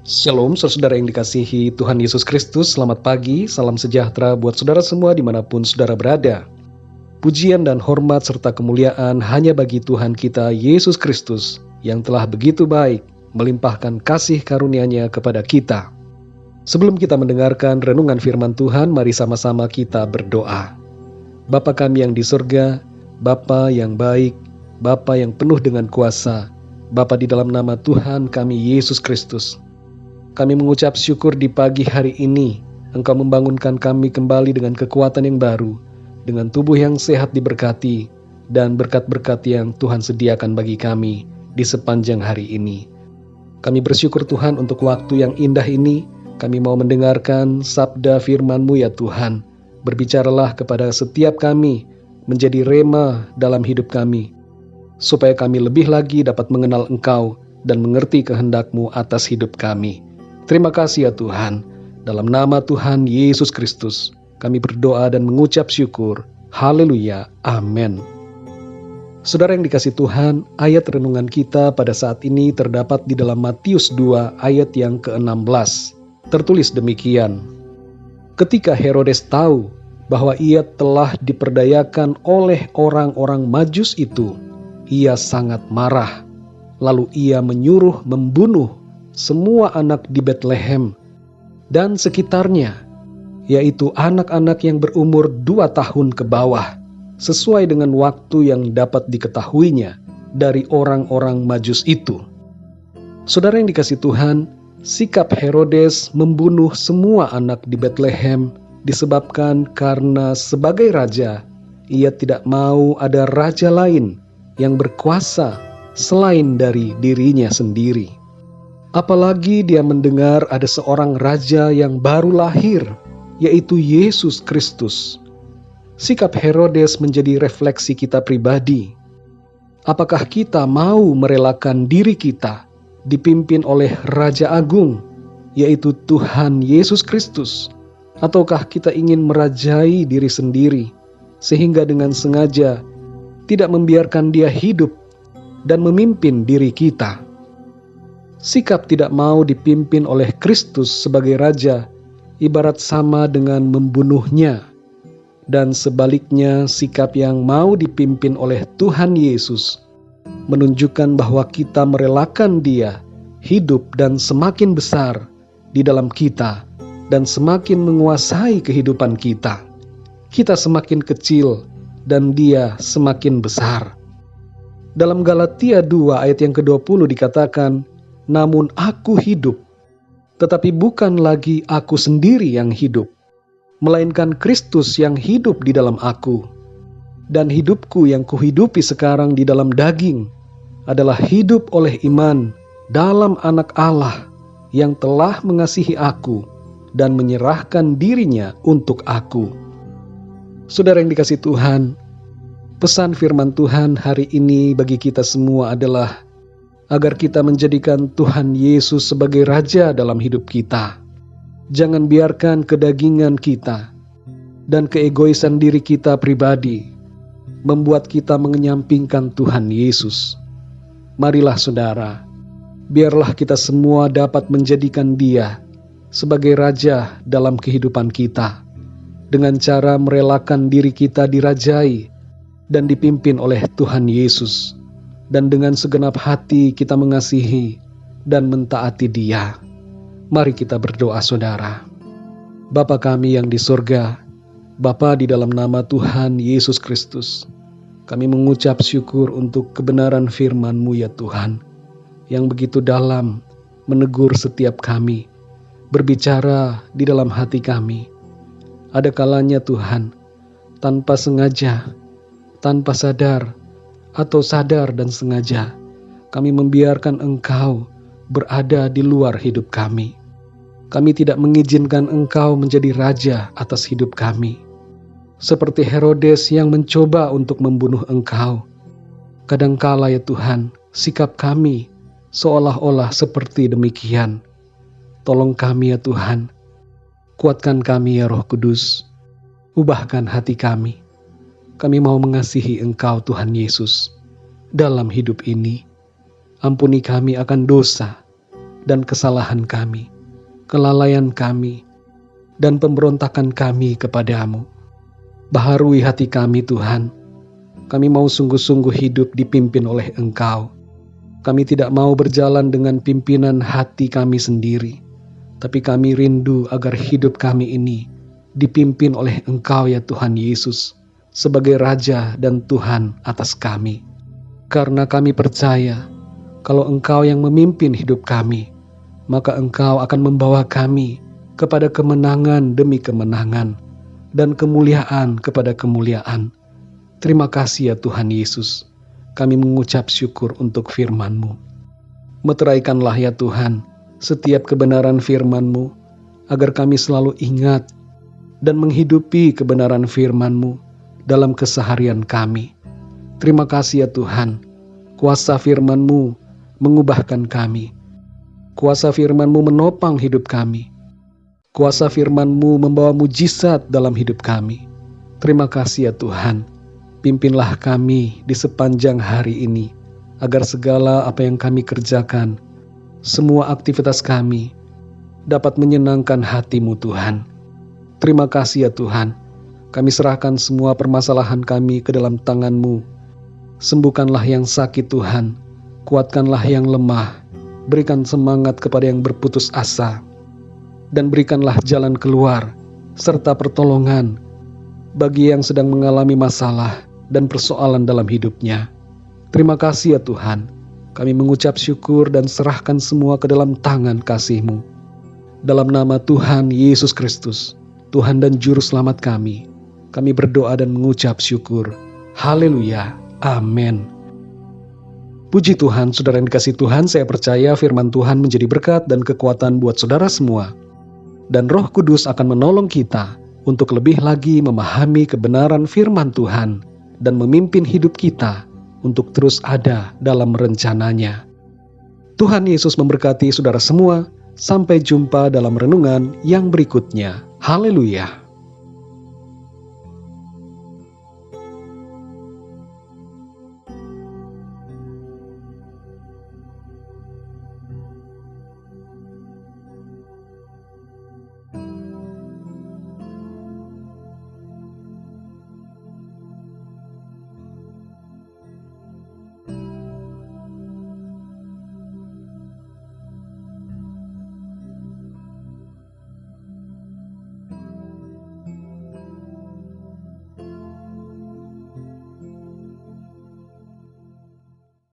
Shalom saudara yang dikasihi Tuhan Yesus Kristus, selamat pagi, salam sejahtera buat saudara semua dimanapun saudara berada. Pujian dan hormat serta kemuliaan hanya bagi Tuhan kita Yesus Kristus yang telah begitu baik melimpahkan kasih karunia-Nya kepada kita. Sebelum kita mendengarkan renungan firman Tuhan, mari sama-sama kita berdoa. Bapa kami yang di surga, Bapa yang baik, Bapa yang penuh dengan kuasa, Bapa di dalam nama Tuhan kami Yesus Kristus, kami mengucap syukur di pagi hari ini, Engkau membangunkan kami kembali dengan kekuatan yang baru, dengan tubuh yang sehat diberkati, dan berkat-berkat yang Tuhan sediakan bagi kami di sepanjang hari ini. Kami bersyukur Tuhan untuk waktu yang indah ini, kami mau mendengarkan sabda firman-Mu ya Tuhan. Berbicaralah kepada setiap kami, menjadi rema dalam hidup kami, supaya kami lebih lagi dapat mengenal Engkau dan mengerti kehendak-Mu atas hidup kami. Terima kasih ya Tuhan, dalam nama Tuhan Yesus Kristus, kami berdoa dan mengucap syukur. Haleluya, amin. Saudara yang dikasih Tuhan, ayat renungan kita pada saat ini terdapat di dalam Matius 2 ayat yang ke-16. Tertulis demikian, ketika Herodes tahu bahwa ia telah diperdayakan oleh orang-orang Majus itu, ia sangat marah. Lalu ia menyuruh membunuh semua anak di Betlehem dan sekitarnya, yaitu anak-anak yang berumur 2 tahun ke bawah, sesuai dengan waktu yang dapat diketahuinya dari orang-orang Majus itu. Saudara yang dikasih Tuhan, sikap Herodes membunuh semua anak di Betlehem disebabkan karena sebagai raja, ia tidak mau ada raja lain yang berkuasa selain dari dirinya sendiri. Apalagi dia mendengar ada seorang raja yang baru lahir, yaitu Yesus Kristus. Sikap Herodes menjadi refleksi kita pribadi. Apakah kita mau merelakan diri kita dipimpin oleh Raja Agung, yaitu Tuhan Yesus Kristus? Ataukah kita ingin merajai diri sendiri, sehingga dengan sengaja tidak membiarkan dia hidup dan memimpin diri kita? Sikap tidak mau dipimpin oleh Kristus sebagai Raja ibarat sama dengan membunuhnya. Dan sebaliknya, sikap yang mau dipimpin oleh Tuhan Yesus menunjukkan bahwa kita merelakan Dia hidup dan semakin besar di dalam kita dan semakin menguasai kehidupan kita. Kita semakin kecil dan Dia semakin besar. Dalam Galatia 2 ayat yang ke-20 dikatakan, namun aku hidup, tetapi bukan lagi aku sendiri yang hidup, melainkan Kristus yang hidup di dalam aku. Dan hidupku yang kuhidupi sekarang di dalam daging adalah hidup oleh iman dalam Anak Allah yang telah mengasihi aku dan menyerahkan dirinya untuk aku. Saudara yang dikasih Tuhan, pesan firman Tuhan hari ini bagi kita semua adalah agar kita menjadikan Tuhan Yesus sebagai Raja dalam hidup kita. Jangan biarkan kedagingan kita dan keegoisan diri kita pribadi membuat kita mengenyampingkan Tuhan Yesus. Marilah saudara, biarlah kita semua dapat menjadikan Dia sebagai Raja dalam kehidupan kita, dengan cara merelakan diri kita dirajai dan dipimpin oleh Tuhan Yesus. Dan dengan segenap hati kita mengasihi dan mentaati Dia. Mari kita berdoa saudara. Bapa kami yang di surga, Bapa di dalam nama Tuhan Yesus Kristus, kami mengucap syukur untuk kebenaran firman-Mu ya Tuhan, yang begitu dalam menegur setiap kami, berbicara di dalam hati kami. Ada kalanya Tuhan, tanpa sengaja, tanpa sadar, atau sadar dan sengaja, kami membiarkan Engkau berada di luar hidup kami. Kami tidak mengizinkan Engkau menjadi Raja atas hidup kami. Seperti Herodes yang mencoba untuk membunuh Engkau. Kadangkala ya Tuhan, sikap kami seolah-olah seperti demikian. Tolong kami ya Tuhan, kuatkan kami ya Roh Kudus, ubahkan hati kami. Kami mau mengasihi Engkau Tuhan Yesus dalam hidup ini. Ampuni kami akan dosa, dan kesalahan kami, kelalaian kami, dan pemberontakan kami kepadamu. Baharui hati kami Tuhan. Kami mau sungguh-sungguh hidup dipimpin oleh Engkau. Kami tidak mau berjalan dengan pimpinan hati kami sendiri, tapi kami rindu agar hidup kami ini dipimpin oleh Engkau ya Tuhan Yesus, sebagai Raja dan Tuhan atas kami. Karena kami percaya, kalau Engkau yang memimpin hidup kami, maka Engkau akan membawa kami kepada kemenangan demi kemenangan, dan kemuliaan kepada kemuliaan. Terima kasih ya Tuhan Yesus. Kami mengucap syukur untuk firman-Mu. Meteraikanlah ya Tuhan setiap kebenaran firman-Mu, agar kami selalu ingat dan menghidupi kebenaran firman-Mu dalam keseharian kami. Terima kasih ya Tuhan. Kuasa firman-Mu mengubahkan kami. Kuasa firman-Mu menopang hidup kami. Kuasa firman-Mu membawa mujizat dalam hidup kami. Terima kasih ya Tuhan. Pimpinlah kami di sepanjang hari ini, agar segala apa yang kami kerjakan, semua aktivitas kami, dapat menyenangkan hati-Mu Tuhan. Terima kasih ya Tuhan. Kami serahkan semua permasalahan kami ke dalam tangan-Mu. Sembuhkanlah yang sakit Tuhan. Kuatkanlah yang lemah. Berikan semangat kepada yang berputus asa. Dan berikanlah jalan keluar serta pertolongan bagi yang sedang mengalami masalah dan persoalan dalam hidupnya. Terima kasih ya Tuhan. Kami mengucap syukur dan serahkan semua ke dalam tangan kasih-Mu. Dalam nama Tuhan Yesus Kristus, Tuhan dan Juru Selamat kami berdoa dan mengucap syukur. Haleluya. Amin. Puji Tuhan, saudara yang dikasihi Tuhan, saya percaya firman Tuhan menjadi berkat dan kekuatan buat saudara semua. Dan Roh Kudus akan menolong kita untuk lebih lagi memahami kebenaran firman Tuhan dan memimpin hidup kita untuk terus ada dalam rencananya. Tuhan Yesus memberkati saudara semua. Sampai jumpa dalam renungan yang berikutnya. Haleluya.